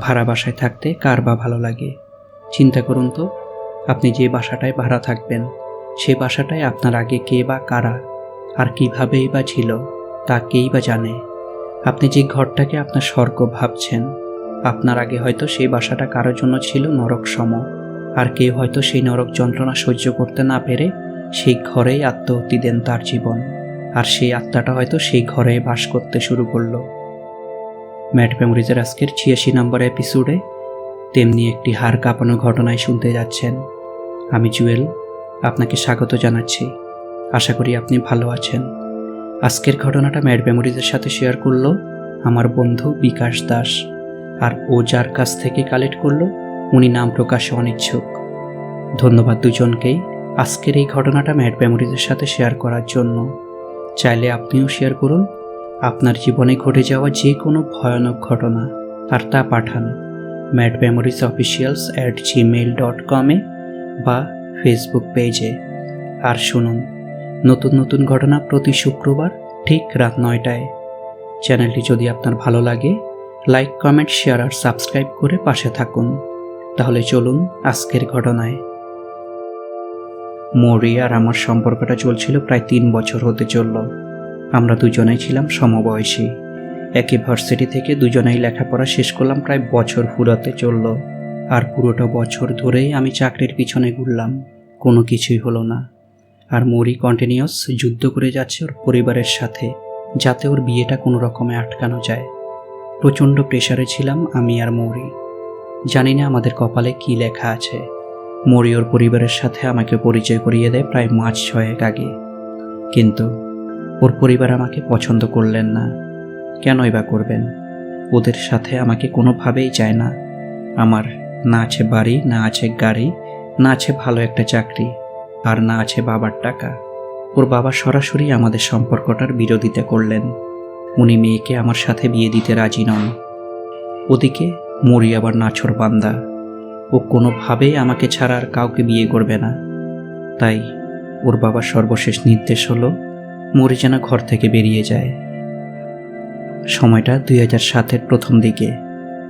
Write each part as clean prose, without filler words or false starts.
ভাড়া বাসায় থাকতে কার বা ভালো লাগে? চিন্তা করুন তো, আপনি যে বাসাটায় ভাড়া থাকবেন সে বাসাটায় আপনার আগে কে বা কারা আর কীভাবেই বা ছিল তা কেই বা জানে। আপনি যে ঘরটাকে আপনার স্বর্গ ভাবছেন, আপনার আগে হয়তো সেই বাসাটা কারোর জন্য ছিল নরক সম, আর কেউ হয়তো সেই নরক যন্ত্রণা সহ্য করতে না পেরে সেই ঘরেই আত্মহত্যি দেন তার জীবন, আর সেই আত্মাটা হয়তো সেই ঘরে বাস করতে শুরু করলো। ম্যাড মেমোরিজের আজকের ৮৬ নম্বর এপিসোডে তেমনি একটি হাড় কাঁপানো ঘটনায় শুনতে যাচ্ছেন। আমি জুয়েল, আপনাকে স্বাগত জানাচ্ছি। আশা করি আপনি ভালো আছেন। আজকের ঘটনাটা ম্যাড মেমোরিজের সাথে শেয়ার করলো আমার বন্ধু বিকাশ দাস, আর ও যার কাছ থেকে কালেক্ট করলো উনি নাম প্রকাশে অনিচ্ছুক। ধন্যবাদ দুজনকেই আজকের এই ঘটনাটা ম্যাড মেমোরিজের সাথে শেয়ার করার জন্য। চাইলে আপনিও শেয়ার করুন আপনার জীবনে ঘটে যাওয়া যে কোনো ভয়ানক ঘটনা, আর তা পাঠান madmemories@gmail.com-এ বা ফেসবুক পেজে। আর শুনুন নতুন নতুন ঘটনা প্রতি শুক্রবার ঠিক রাত ৯টায়। চ্যানেলটি যদি আপনার ভালো লাগে লাইক, কমেন্ট, শেয়ার আর সাবস্ক্রাইব করে পাশে থাকুন। তাহলে চলুন আজকের ঘটনায়। মৌরি আর আমার সম্পর্কটা চলছিল প্রায় ৩ বছর হতে চলল। আমরা দুজনেই ছিলাম সমবয়সী। একই ভার্সিটি থেকে দুজনেই লেখাপড়া শেষ করলাম প্রায় বছর ফুরাতে চলল। আর পুরোটা বছর ধরেই আমি চাকরির পিছনে ঘুরলাম, কোনো কিছুই হলো না। আর মৌরি কন্টিনিউয়াস যুদ্ধ করে যাচ্ছে ওর পরিবারের সাথে, যাতে ওর বিয়েটা কোনো রকমে আটকানো যায়। প্রচণ্ড প্রেশারে ছিলাম আমি আর মৌরি। জানি না আমাদের কপালে কি লেখা আছে। মৌরি ওর পরিবারের সাথে আমাকে পরিচয় করিয়ে দেয় প্রায় মাস ৬ আগে। কিন্তু ওর পরিবার আমাকে পছন্দ করলেন না। কেনই বা করবেন? ওদের সাথে আমাকে কোনোভাবেই চায় না। আমার না আছে বাড়ি, না আছে গাড়ি, না আছে ভালো একটা চাকরি, আর না আছে বাবার টাকা। ওর বাবা সরাসরি আমাদের সম্পর্কটার বিরোধিতা করলেন। উনি মেয়েকে আমার সাথে বিয়ে দিতে রাজি নন। ওদিকে মৌরি আবার নাছোড়বান্দা। ও কোনোভাবেই আমাকে ছাড়া আর কাউকে বিয়ে করবে না। তাই ওর বাবার সর্বশেষ নির্দেশ হলো মৌরি যেন ঘর থেকে বেরিয়ে যায়। সময়টা ২০০৭-এর প্রথম দিকে।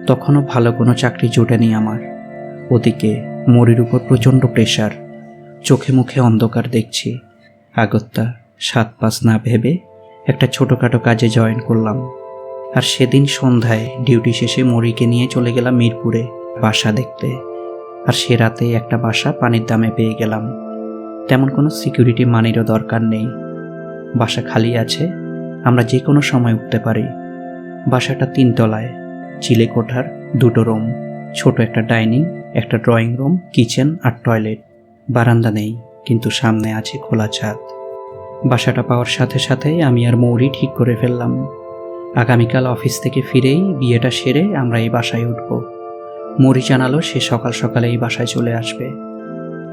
তখনও ভালো কোনো চাকরি জোটেনি আমার। ওদিকে মৌরির উপর প্রচণ্ড প্রেশার। চোখে মুখে অন্ধকার দেখছি। আগত্যা ৭-৫ না ভেবে একটা ছোটোখাটো কাজে জয়েন করলাম। আর সেদিন সন্ধ্যায় ডিউটি শেষে মৌরিকে নিয়ে চলে গেলাম মিরপুরে বাসা দেখতে। আর সে রাতে একটা বাসা পানির দামে পেয়ে গেলাম। তেমন কোনো সিকিউরিটি মানিরও দরকার নেই। বাসা খালি আছে, আমরা যে কোনো সময় উঠতে পারি। বাসাটা ৩ তলায়, চিলে কোঠার, 2টো রুম, ছোট একটা ডাইনিং, একটা ড্রয়িং রুম, কিচেন আর টয়লেট। বারান্দা নেই, কিন্তু সামনে আছে খোলা ছাদ। বাসাটা পাওয়ার সাথে সাথেই আমি আর মৌরি ঠিক করে ফেললাম আগামীকাল অফিস থেকে ফিরেই বিয়েটা সেরে আমরা এই বাসায় উঠব। মৌরি জানালো সে সকাল সকালে এই বাসায় চলে আসবে।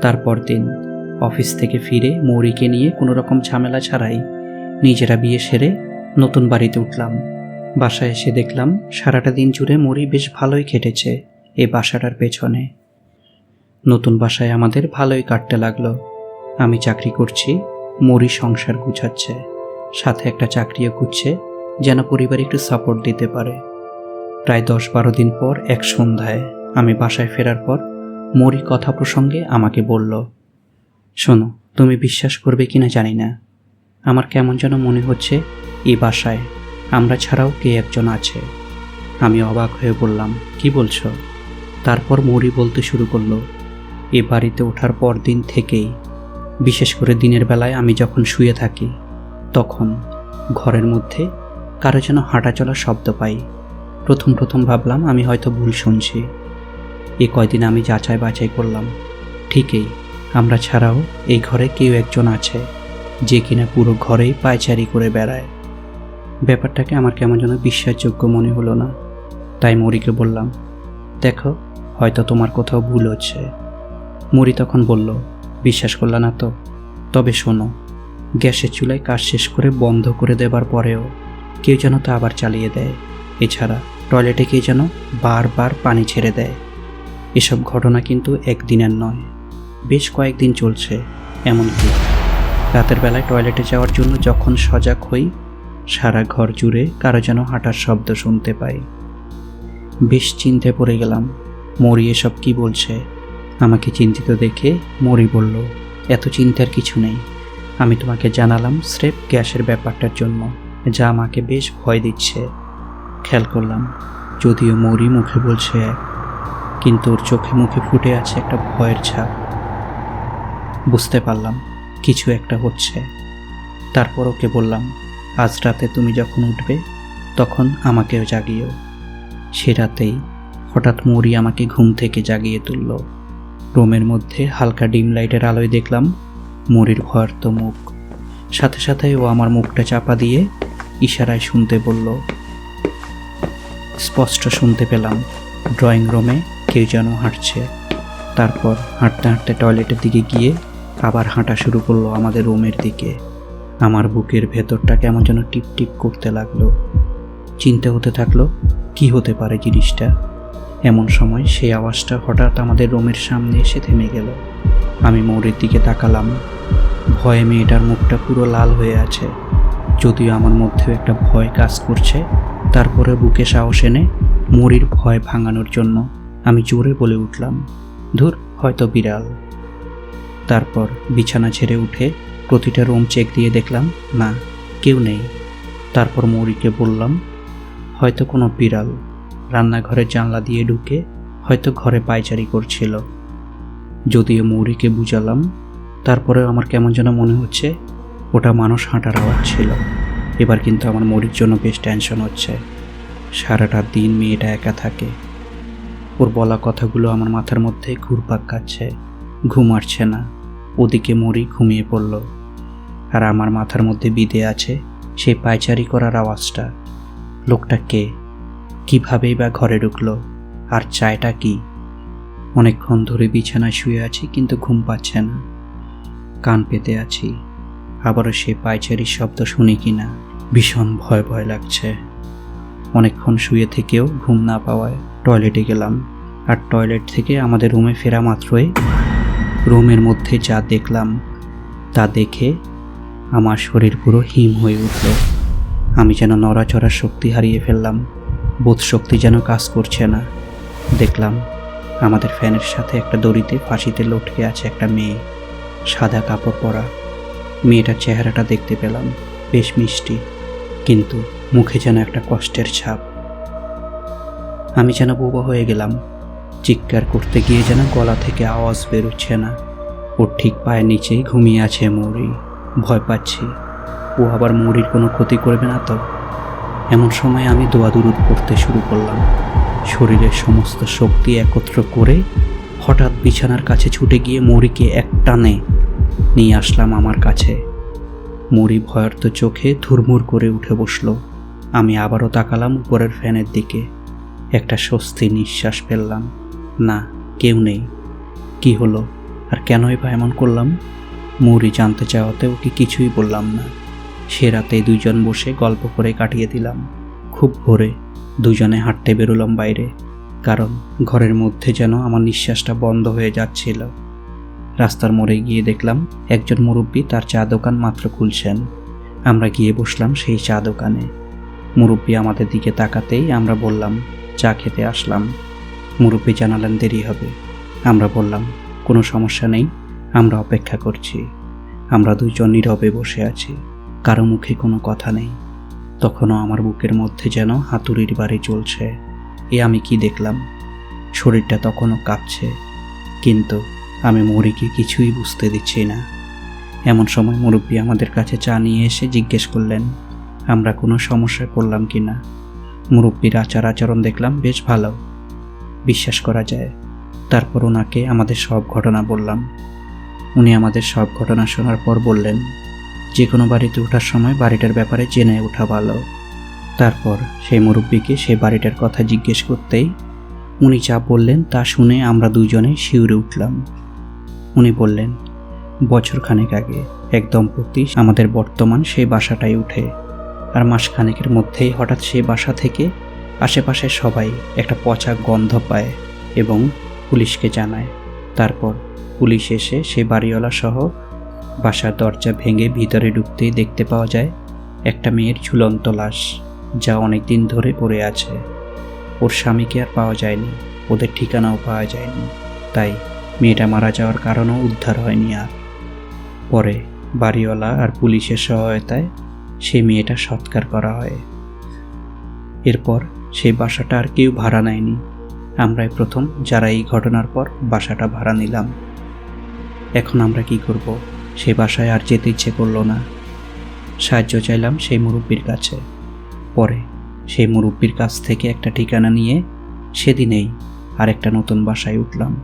তারপর দিন অফিস থেকে ফিরে মৌরিকে নিয়ে কোনো রকম ঝামেলা ছাড়াই নিজেরা বিয়ে সেরে নতুন বাড়িতে উঠলাম। বাসায় এসে দেখলাম সারাটা দিন জুড়ে মৌরি বেশ ভালোই খেটেছে এই বাসাটার পেছনে। নতুন বাসায় আমাদের ভালোই কাটতে লাগলো। আমি চাকরি করছি, মৌরি সংসার গুছাচ্ছে, সাথে একটা চাকরিও খুঁজছে যেন পরিবার একটু সাপোর্ট দিতে পারে। প্রায় ১০-১২ দিন পর এক সন্ধ্যায় আমি বাসায় ফেরার পর মৌরি কথা প্রসঙ্গে আমাকে বলল, শোনো, তুমি বিশ্বাস করবে কিনা জানি না, আমার কেমন যেন মনে হচ্ছে এই বাসায় আমরা ছাড়াও কে একজন আছে। আমি অবাক হয়ে বললাম, কি বলছো? তারপর মৌরি বলতে শুরু করলো, এ বাড়িতে ওঠার পর দিন থেকেই, বিশেষ করে দিনের বেলায় আমি যখন শুয়ে থাকি, তখন ঘরের মধ্যে কারো যেন হাঁটা চলার শব্দ পাই। প্রথম ভাবলাম আমি হয়তো ভুল শুনছি। এ কয়দিন আমি যাচাই বাছাই করলাম, ঠিকই আমরা ছাড়াও এই ঘরে কেউ একজন আছে, যে কিনা পুরো ঘরেই পায়চারি করে বেড়ায়। ব্যাপারটাকে আমার কেমন যেন বিশ্বাসযোগ্য মনে হলো না। তাই মৌরিকে বললাম, দেখো, হয়তো তোমার কোথাও ভুল হচ্ছে। মৌরি তখন বলল, বিশ্বাস করলা না তো? তবে শোনো, গ্যাসের চুলায় কাজ শেষ করে বন্ধ করে দেবার পরেও কেউ যেন তা আবার চালিয়ে দেয়। এছাড়া টয়লেটে কেউ যেন বারবার পানি ছেড়ে দেয়। এসব ঘটনা কিন্তু একদিনের নয়, বেশ কয়েকদিন চলছে। এমনকি রাতের বেলায় টয়লেটে যাওয়ার জন্য যখন সজাগ হই, সারা ঘর জুড়ে কারো যেন হাঁটার শব্দ শুনতে পাই। বেশ চিন্তায় পড়ে গেলাম, মরি এসব কি বলছে। আমাকে চিন্তিত দেখে মরি বলল, এত চিন্তার কিছু নেই, আমি তোমাকে জানালাম স্রেফ গ্যাসের ব্যাপারটার জন্য, যা আমাকে বেশ ভয় দিচ্ছে। খেয়াল করলাম যদিও মরি মুখে বলছে এক, কিন্তু ওর চোখে মুখে ফুটে আছে একটা ভয়ের ছাপ। বুঝতে পারলাম কিছু একটা হচ্ছে। তারপর ওকে বললাম, আজ রাতে তুমি যখন উঠবে তখন আমাকেও জাগিও। সে রাতেই হঠাৎ মরি আমাকে ঘুম থেকে জাগিয়ে তুলল। রুমের মধ্যে হালকা ডিম লাইটের আলোয় দেখলাম মরির ভয়ার্ত মুখ। সাথে সাথে ও আমার মুখটা চাপা দিয়ে ইশারায় শুনতে বলল। স্পষ্ট শুনতে পেলাম ড্রয়িং রুমে কেউ যেন হাঁটছে। তারপর হাঁটতে হাঁটতে টয়লেটের দিকে গিয়ে আবার হাঁটা শুরু করলো আমাদের রুমের দিকে। আমার বুকের ভেতরটা কেমন যেন টিপ টিপ করতে লাগলো। চিন্তা হতে থাকলো কি হতে পারে জিনিসটা। এমন সময় সেই আওয়াজটা হঠাৎ আমাদের রুমের সামনে এসে থেমে গেল। আমি মরির দিকে তাকালাম। ভয়ে মেয়েটার মুখটা পুরো লাল হয়ে আছে। যদিও আমার মধ্যেও একটা ভয় কাজ করছে, তারপরে বুকে সাহস এনে মরির ভয় ভাঙানোর জন্য আমি জোরে বলে উঠলাম, ধুর, হয়তো বিড়াল। তারপর বিছানা ছেড়ে উঠে প্রতিটা রুম চেক দিয়ে দেখলাম না, কেউ নেই। তারপর মরিকে বললাম, হয়তো কোনো বিড়াল রান্নাঘরের জানলা দিয়ে ঢুকে হয়তো ঘরে পায়চারি করছিল। যদিও মৌরিকে বুঝালাম, তারপরেও আমার কেমন যেন মনে হচ্ছে ওটা মানুষ হাঁটার আওয়াজ ছিল। এবার কিন্তু আমার মৌরির জন্য বেশ টেনশন হচ্ছে। সারাটা দিন মেয়েটা একা থাকে। ওর বলা কথাগুলো আমার মাথার মধ্যে ঘুরপাক খাচ্ছে, ঘুম আসছে না। ওদিকে মৌরি ঘুমিয়ে পড়ল, আর আমার মাথার মধ্যে বিঁধে আছে সেই পায়চারি করার আওয়াজটা। লোকটা কে, কীভাবেই বা ঘরে ঢুকলো, আর চায়টা কি? অনেকক্ষণ ধরে বিছানায় শুয়ে আছি, কিন্তু ঘুম পাচ্ছে না। কান পেতে আছি, আবারও সে পায়চারির শব্দ শুনি কিনা। ভীষণ ভয় ভয় লাগছে। অনেকক্ষণ শুয়ে থেকেও ঘুম না পাওয়ায় টয়লেটে গেলাম। আর টয়লেট থেকে আমাদের রুমে ফেরা মাত্রই রুমের মধ্যে যা দেখলাম তা দেখে আমার শরীর পুরো হিম হয়ে উঠল। আমি যেন নড়াচড়ার শক্তি হারিয়ে ফেললাম। বোধ শক্তি যেন কাজ করছে না। দেখলাম আমাদের ফ্যানের সাথে একটা দড়িতে ফাঁসিতে লটকে আছে একটা মেয়ে, সাদা কাপড় পরা। মেয়েটার চেহারাটা দেখতে পেলাম বেশ মিষ্টি, কিন্তু মুখে যেন একটা কষ্টের ছাপ। আমি যেন বোবা হয়ে গেলাম। চিৎকার করতে গিয়ে যেন গলা থেকে আওয়াজ বেরোচ্ছে না। ওর ঠিক পায়ের নিচেই ঘুমিয়ে আছে মৌরি। ভয় পাচ্ছি ও আবার মৌরির কোনো ক্ষতি করবে না তো। এমন সময় আমি দোয়া দুরুদ পড়তে শুরু করলাম। শরীরের সমস্ত শক্তি একত্র করে হঠাৎ বিছানার কাছে ছুটে গিয়ে মৌরিকে একটানে নিয়ে আসলাম আমার কাছে। মৌরি ভয়ার্ত চোখে ধুরমুর করে উঠে বসলো। আমি আবারও তাকালাম উপরের ফ্যানের দিকে। একটা স্বস্তি নিঃশ্বাস ফেললাম। না, কেউ নেই। কি হলো আর কেনই বা এমন করলাম? মৌরি জানতে চাওয়াতে ওকে কিছুই বললাম না। সে রাতে দুইজন বসে গল্প করে কাটিয়ে দিলাম। খুব ভোরে দুজনে হাঁটতে বেরোলাম বাইরে, কারণ ঘরের মধ্যে যেন আমার নিঃশ্বাসটা বন্ধ হয়ে যাচ্ছিল। রাস্তার মোড়ে গিয়ে দেখলাম একজন মুরব্বি তার চা দোকান মাত্র খুলছেন। আমরা গিয়ে বসলাম সেই চা দোকানে। মুরব্বি আমাদের দিকে তাকাতেই আমরা বললাম চা খেতে আসলাম। মুরব্বি জানালেন দেরি হবে। আমরা বললাম কোনো সমস্যা নেই, আমরা অপেক্ষা করছি। আমরা দুজন নীরবে বসে আছি, কারো মুখে কোনো কথা নেই। তখনও আমার বুকের মধ্যে যেন হাতুড়ির বাড়ি চলছে। আমি কি দেখলাম? শরীরটা তখনও কাঁপছে, কিন্তু আমি মৌরিকে কিছুই বুঝতে দিচ্ছি না। এমন সময় মুরব্বি আমাদের কাছে চা নিয়ে এসে জিজ্ঞেস করলেন আমরা কোনো সমস্যায় পড়লাম কি না। মুরব্বির আচার আচরণ দেখলাম বেশ ভালো, বিশ্বাস করা যায়। তারপর ওনাকে আমাদের সব ঘটনা বললাম। উনি আমাদের সব ঘটনা শোনার পর বললেন যে কোনো বাড়িতে ওঠার সময় বাড়িটার ব্যাপারে জেনে ওঠা ভালো। তারপর সেই মুরব্বিকে সেই বাড়িটার কথা জিজ্ঞেস করতেই উনি যা বললেন তা শুনে আমরা দুজনে শিউরে উঠলাম। উনি বললেন বছরখানেক আগে এক দম্পতি আমাদের বর্তমান সেই বাসাটায় উঠে, আর মাসখানেকের মধ্যেই হঠাৎ সেই বাসা থেকে আশেপাশে সবাই একটা পচা গন্ধ পায় এবং পুলিশকে জানায়। তারপর পুলিশ এসে সেই বাড়িওয়ালা সহ বাসার দরজা ভেঙে ভিতরে ঢুকতেই দেখতে পাওয়া যায় একটা মেয়ের ঝুলন্ত লাশ, যা অনেক দিন ধরে পড়ে আছে। ওর স্বামীকে আর পাওয়া যায়নি, ওদের ঠিকানাও পাওয়া যায়নি, তাই মেয়েটা মারা যাওয়ার কারণও উদ্ধার হয়নি। আর পরে বাড়িওয়ালা আর পুলিশের সহায়তায় সেই মেয়েটা সৎকার করা হয়। এরপর সেই বাসাটা আর কেউ ভাড়া নেয়নি, আমরাই প্রথম যারা এই ঘটনার পর বাসাটা ভাড়া নিলাম। এখন আমরা কি করব? সেই বাসায় আর যেতে ইচ্ছে করলো না। সাহায্য চাইলাম সেই মুরব্বির কাছে। পরে সেই মুরব্বির কাছ থেকে একটা ঠিকানা নিয়ে সেদিনেই আরেকটা নতুন বাসায় উঠলাম।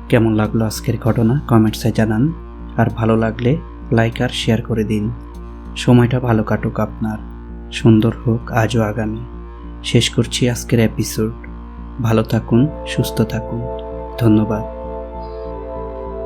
কেমন লাগলো আজকের ঘটনা কমেন্টসে জানান, আর ভালো লাগলে লাইক আর শেয়ার করে দিন। সময়টা ভালো কাটুক আপনার, সুন্দর হোক আজও আগামী। শেষ করছি আজকের এপিসোড। ভালো থাকুন, সুস্থ থাকুন। ধন্যবাদ।